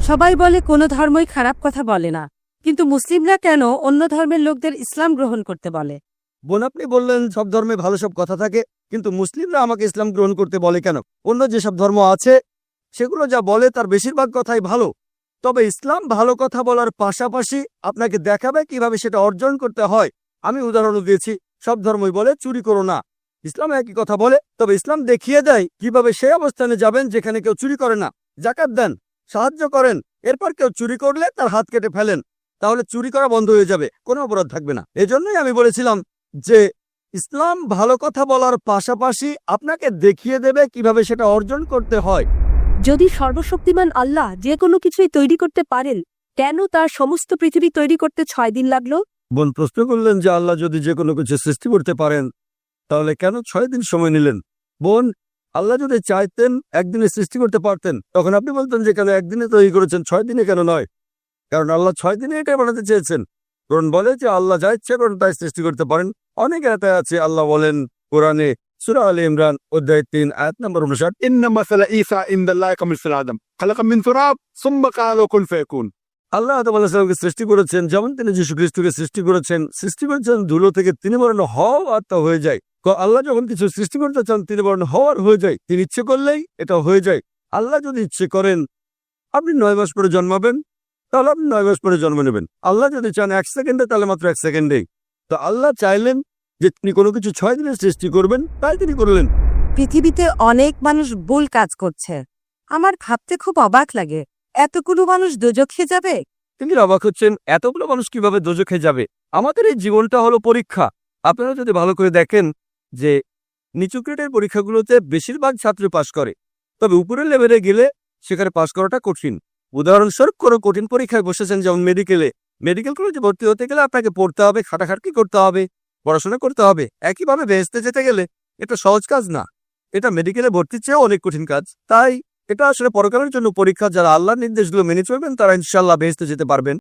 সবাই বলে কোনো ধর্মই খারাপ কথা বলে না, কিন্তু মুসলিমরা কেন অন্য ধর্মের লোকদের ইসলাম গ্রহণ করতে বলে? বোন, আপনি বললেন সব ধর্মে ভালো সব কথা থাকে, কিন্তু মুসলিমরা আমাকে ইসলাম গ্রহণ করতে বলে কেন? অন্য যেসব ধর্ম আছে সেগুলো যা বলে তার বেশিরভাগ কথাই ভালো, তবে ইসলাম ভালো কথা বলার পাশাপাশি আপনাকে দেখাবে কিভাবে সেটা অর্জন করতে হয়। আমি উদাহরণ দিয়েছি, সব ধর্মই বলে চুরি করো না, ইসলাম একই কথা বলে, তবে ইসলাম দেখিয়ে দেয় কিভাবে সেই অবস্থানে যাবেন যেখানে কেউ চুরি করে না। জাকাত দেন, সাহায্য করেন, এরপর কেউ চুরি করলে তার হাত কেটে ফেলেন, তাহলে চুরি করা বন্ধ হয়ে যাবে, কোনো অপরাধ থাকবে না। এজন্যই আমি বলেছিলাম যে ইসলাম ভালো কথা বলার পাশাপাশি আপনাকে দেখিয়ে দেবে কিভাবে সেটা অর্জন করতে হয়। যদি সর্বশক্তিমান আল্লাহ যে কোনো কিছুই তৈরি করতে পারেন, কেন তার সমস্ত পৃথিবী তৈরি করতে 6 দিন লাগলো? বোন প্রশ্ন করলেন যে আল্লাহ যদি যে কোনো কিছু সৃষ্টি করতে পারেন তাহলে কেন 6 দিন সময় নিলেন? বোন, আল্লাহ যদি চাইতেন একদিনে সৃষ্টি করতে পারতেন, তখন আপনি বলতেন যে কেন একদিনে তৈরি করেছেন, 6 দিনে কেন নয়? কারণ আল্লাহ 6 দিনে এটাই বানাতে চেয়েছেন। কোরআন বলে যে আল্লাহ যা ইচ্ছে করেন তাই সৃষ্টি করতে পারেন। অনেক আয়াত আছে, আল্লাহ বলেন কোরআনে সূরা আলে ইমরান অধ্যায় 3 আয়াত নম্বর 59, إن مثل عيسى عند الله كمثل آدم خلق من تراب ثم قال له كن فيكون। আল্লাহ আদম আলাইহিস সালামকে সৃষ্টি করেছেন যেমন তিনি যীশু খ্রিস্টকে সৃষ্টি করেছেন ধুলো থেকে, তিনি বলেন হও আর তা হয়ে যায়। আল্লাহ যখন কিছু সৃষ্টি করতে চান তিনি বলেন হওয়ার হয়ে যায়, তিনি ইচ্ছে করলেই এটা হয়ে যায়। আল্লাহ যদি ইচ্ছে করেন আপনি 9 মাস পরে জন্মাবেন, তাহলে আপনি 9 মাস পরে জন্ম নেবেন। আল্লাহ যদি চান 1 সেকেন্ডে, তাহলে মাত্র 1 সেকেন্ডেই। তো আল্লাহ চাইলেন যে তিনি কোনো কিছু 6 দিনে সৃষ্টি করবেন, তাই তিনি করলেন। পৃথিবীতে অনেক মানুষ ভুল কাজ করছে, আমার ভাবতে খুব অবাক লাগে, এতগুলো মানুষ দোজখে যাবে? তিনি অবাক হচ্ছেন এতগুলো মানুষ কিভাবে দোজখে যাবে। আমাদের এই জীবনটা হলো পরীক্ষা। আপনারা যদি ভালো করে দেখেন যে নিচু গ্রেডের পরীক্ষাগুলোতে বেশিরভাগ ছাত্র পাশ করে, তবে উপরের লেভেলে গেলে সেখানে পাশ করাটা কঠিন। উদাহরণস্বরূপ কোনো কঠিন পরীক্ষায় বসেছেন, যেমন মেডিকেল কলেজে ভর্তি হতে গেলে আপনাকে পড়তে হবে, খাটাখাটনি করতে হবে, পড়াশোনা করতে হবে। একইভাবে বেহেশতে যেতে গেলে এটা সহজ কাজ না, এটা মেডিকেলে ভর্তির চেয়েও অনেক কঠিন কাজ। তাই এটা আসলে পরকালের জন্য পরীক্ষা। যারা আল্লাহর নির্দেশগুলো মেনে চলবেন তারা ইনশাআল্লাহ বেহেশতে যেতে পারবেন।